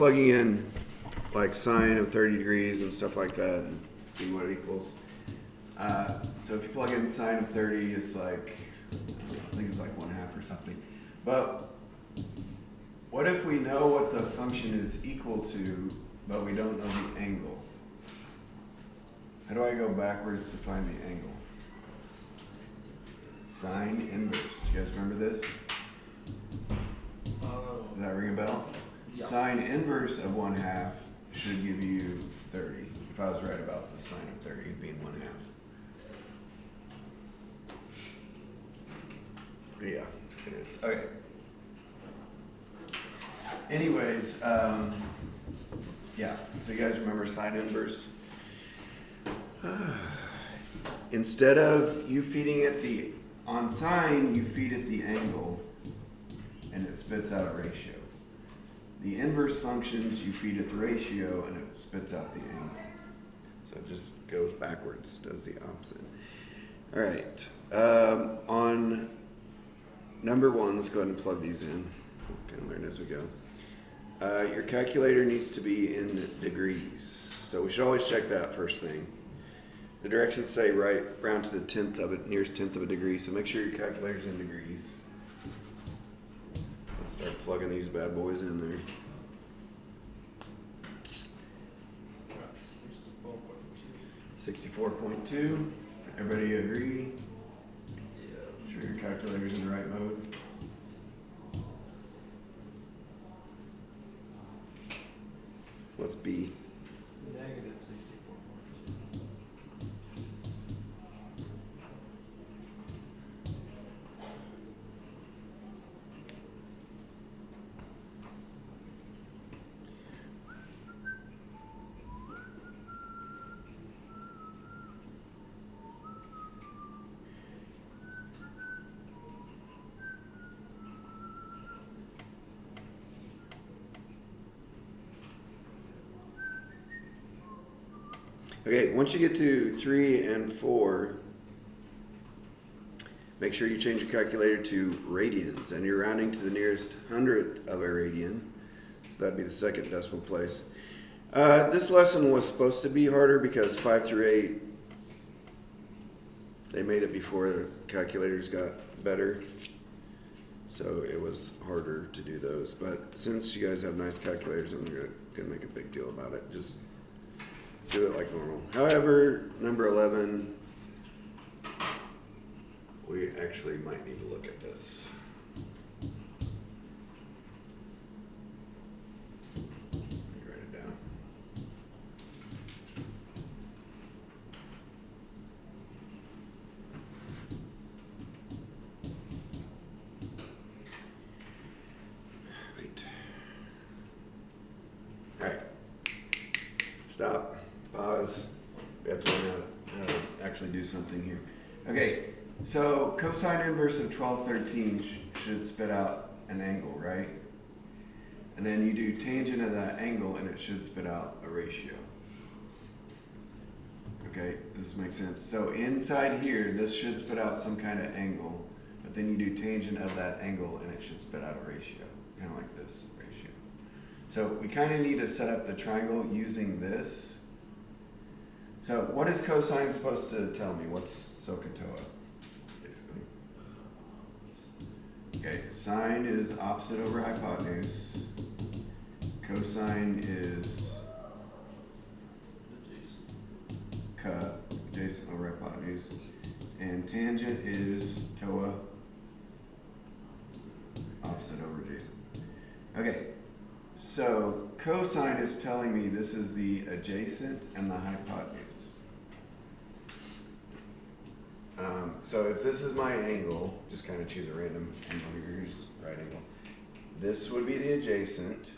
plugging in like sine of 30 degrees and stuff like that and see what it equals. So if you plug in sine of 30, it's like, I think it's like 1/2 or something. But what if we know what the function is equal to, but we don't know the angle? How do I go backwards to find the angle? Sine inverse. Do you guys remember this? Does that ring a bell? Yeah. Sine inverse of 1/2 should give you 30. If I was right about the sine of 30 being 1/2. Yeah, it is. Okay. Anyways, yeah. So you guys remember sine inverse? Instead of you feeding it on sine, you feed it the angle, and it spits out a ratio. The inverse functions, you feed it the ratio, and it spits out the angle. So it just goes backwards, does the opposite. All right. On number 1, let's go ahead and plug these in. We can learn as we go. Your calculator needs to be in degrees. So we should always check that first thing. The directions say right round to the nearest tenth of a degree, so make sure your calculator's in degrees. Let's start plugging these bad boys in there. 64.2. Everybody agree? Yeah. Sure your calculator's in the right mode. What's B? Negative 64.2. Okay, once you get to 3 and 4, make sure you change your calculator to radians, and you're rounding to the nearest hundredth of a radian, so that'd be the second decimal place. This lesson was supposed to be harder because 5 through 8, they made it before the calculators got better, so it was harder to do those. But since you guys have nice calculators, I'm not gonna make a big deal about it. Just do it like normal. However, number 11, we actually might need to look at this. Let me write it down. Wait. All right. Stop. Pause. We have to learn how to actually do something here. Okay, so cosine inverse of 1213 should spit out an angle, right? And then you do tangent of that angle and it should spit out a ratio. Okay, does this make sense? So inside here, this should spit out some kind of angle, but then you do tangent of that angle and it should spit out a ratio, kind of like this ratio. So we kind of need to set up the triangle using this. So what is cosine supposed to tell me? What's SOHCAHTOA, basically? Okay, sine is opposite over hypotenuse. Cosine is adjacent over hypotenuse. And tangent is TOA, opposite over adjacent. Okay, so cosine is telling me this is the adjacent and the hypotenuse. So if this is my angle, just kind of choose a random angle here, here's right angle. This would be the adjacent.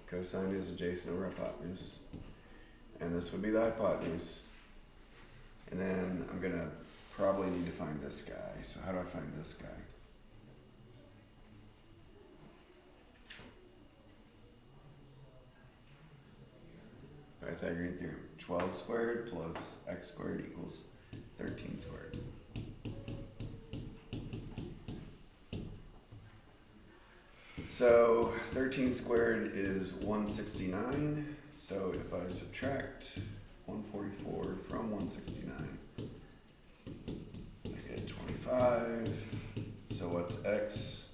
Cosine is adjacent over hypotenuse. And this would be the hypotenuse. And then I'm going to probably need to find this guy. So how do I find this guy? Pythagorean theorem. 12 squared plus x squared equals 13 squared. So 13 squared is 169. So if I subtract 144 from 169, I get 25. So what's x?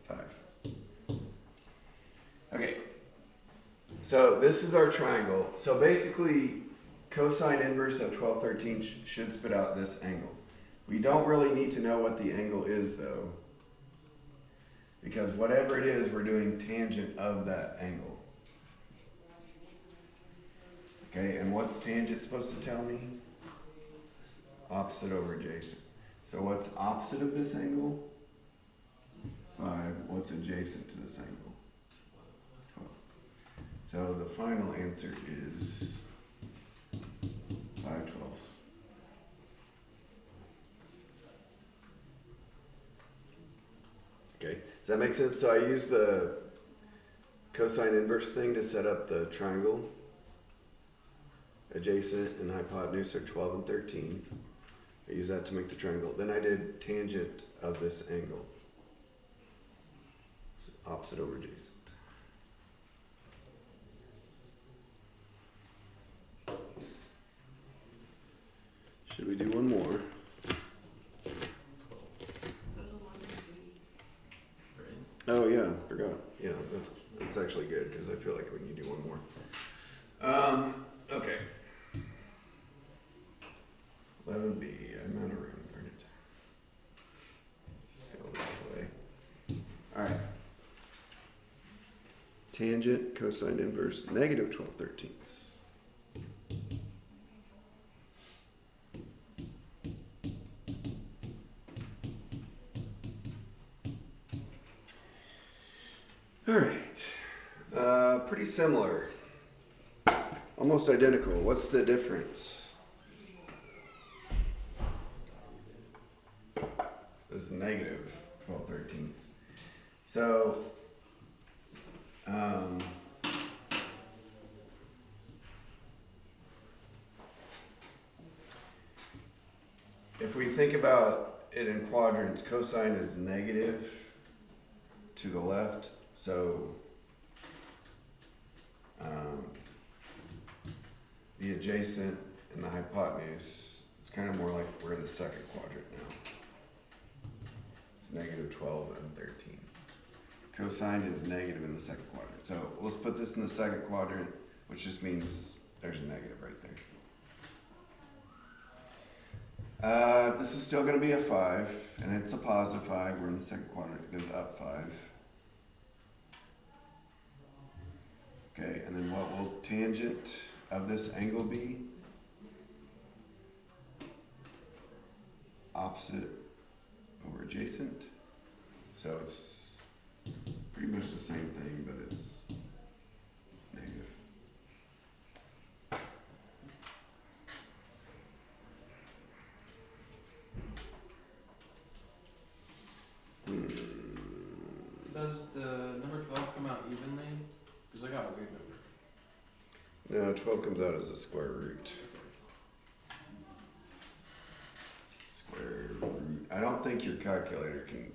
5. Okay. So this is our triangle. So basically, cosine inverse of 1213 should spit out this angle. We don't really need to know what the angle is though, because whatever it is, we're doing tangent of that angle. Okay, and what's tangent supposed to tell me? Opposite over adjacent. So what's opposite of this angle? 5. What's adjacent to this angle? 12. So the final answer is 5/12. Okay, does that make sense? So I use the cosine inverse thing to set up the triangle. Adjacent and hypotenuse are 12 and 13. I use that to make the triangle. Then I did tangent of this angle. Opposite over adjacent. Should we do one more? Oh yeah, forgot. Yeah, that's actually good because I feel like when you do one more. Okay. 11b. I'm out of room. Darn it. Go this way. All right. Tangent, cosine inverse, negative 12/13. All right, pretty similar, almost identical. What's the difference? This is negative 12/13. So, if we think about it in quadrants, cosine is negative to the left. So the adjacent and the hypotenuse, it's kind of more like we're in the second quadrant now. It's negative 12 and 13. Cosine is negative in the second quadrant. So let's put this in the second quadrant, which just means there's a negative right there. This is still going to be a 5, and it's a positive 5. We're in the second quadrant. It goes up 5. Okay, and then what will tangent of this angle be? Opposite over adjacent. So it's pretty much the same thing, but it's negative. Does the number 12 come out evenly? Because I got a weird number. No, 12 comes out as a square root. Square root. I don't think your calculator can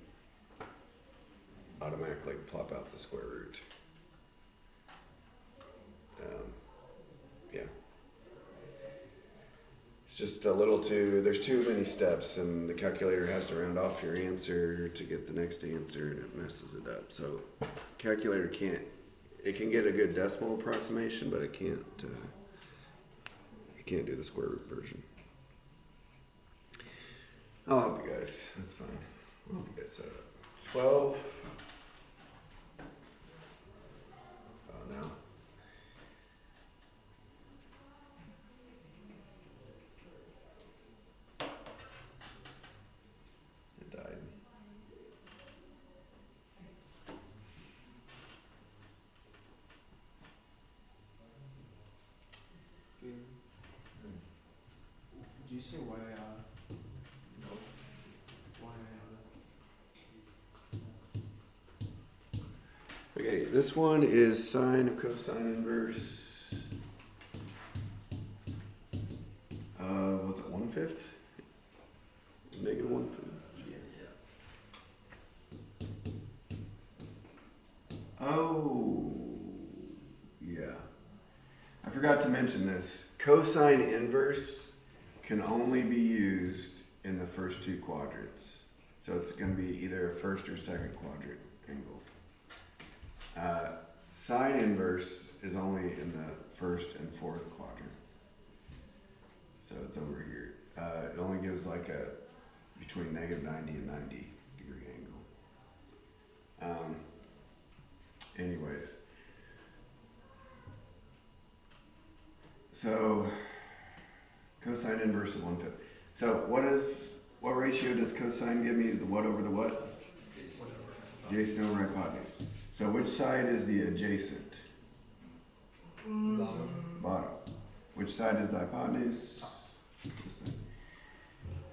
automatically plop out the square root. Yeah. It's just a little there's too many steps, and the calculator has to round off your answer to get the next answer, and it messes it up. So calculator it can get a good decimal approximation, but it can't do the square root version. I'll help you guys. That's fine. I'll help you guys set it up. 12. Oh no. It died. Did you say why? No. Why? Okay, this one is sine of cosine inverse. What's it, 1/5? Negative 1/5. Yeah. Oh, yeah. I forgot to mention this. Cosine inverse can only be used in the first two quadrants. So it's going to be either a first or second quadrant angle. Sine inverse is only in the first and fourth quadrant. So it's over here. It only gives like a between negative 90 and 90 degree angle. Anyways. So cosine inverse of 1/5. So what ratio does cosine give me? The what over the what? Adjacent over hypotenuse. So which side is the adjacent? Bottom. Which side is the hypotenuse?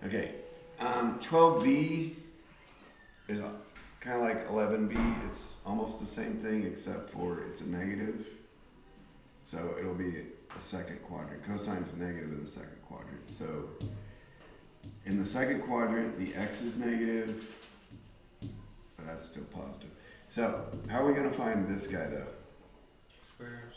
Okay. 12b is kind of like 11b. It's almost the same thing except for it's a negative. So it'll be a second quadrant. Cosine's negative in the second quadrant. So in the second quadrant, the x is negative, but that's still positive. So how are we going to find this guy though? Square.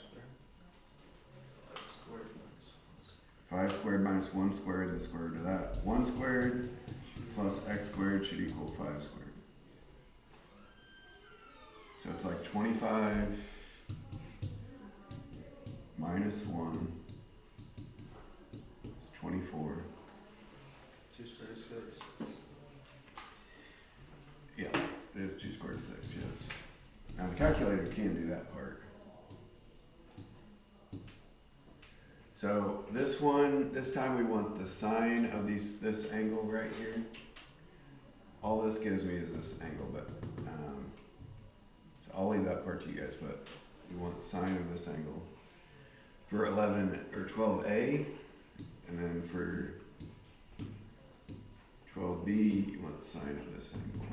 5 squared minus 1 squared, the square root of that. 1 squared plus x squared should equal 5 squared. So it's like 25 minus 1 is 24. 2 squared is 6. Yeah, it is 2 squared 6, yes. Now the calculator can do that part. So this time we want the sine of this angle right here. All this gives me is this angle, but so I'll leave that part to you guys, but you want sine of this angle for 11 or 12a, and then for 12b you want sine of this angle.